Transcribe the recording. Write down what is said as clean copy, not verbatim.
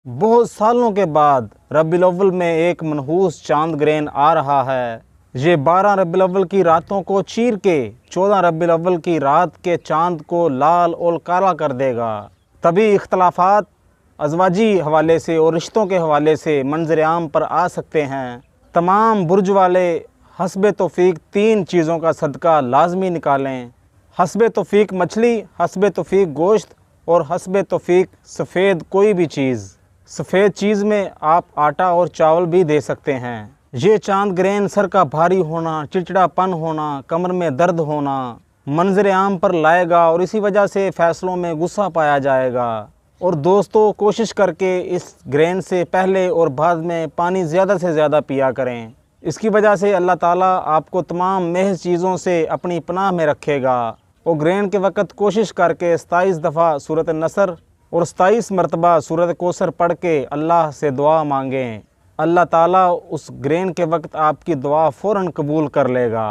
बहुत सालों के बाद रबीउल अव्वल में एक मनहूस चांद ग्रहण आ रहा है। ये 12 रबीउल अव्वल की रातों को चीर के 14 रबीउल अव्वल की रात के चांद को लाल और काला कर देगा। तभी इख्तलाफात अज़वाजी हवाले से और रिश्तों के हवाले से मंजर आम पर आ सकते हैं। तमाम बुर्ज वाले हस्बे तौफीक 3 चीज़ों का सदका लाजमी निकालें। हस्बे तौफीक मछली, हस्बे तौफीक गोश्त और हस्बे तौफीक सफ़ेद कोई भी चीज़। सफ़ेद चीज़ में आप आटा और चावल भी दे सकते हैं। ये चांद ग्रहण सर का भारी होना, चिड़चिड़ापन होना, कमर में दर्द होना मंजर आम पर लाएगा और इसी वजह से फ़ैसलों में गुस्सा पाया जाएगा। और दोस्तों, कोशिश करके इस ग्रहण से पहले और बाद में पानी ज़्यादा से ज़्यादा पिया करें। इसकी वजह से अल्लाह ताला आपको तमाम महज़ चीज़ों से अपनी पनाह में रखेगा। और ग्रहण के वक़्त कोशिश करके 27 दफ़ा सूरत नसर और 27 मरतबा सूरत कौसर पढ़ के अल्लाह से दुआ मांगें। अल्लाह ताला उस ग्रहण के वक्त आपकी दुआ फ़ौरन कबूल कर लेगा।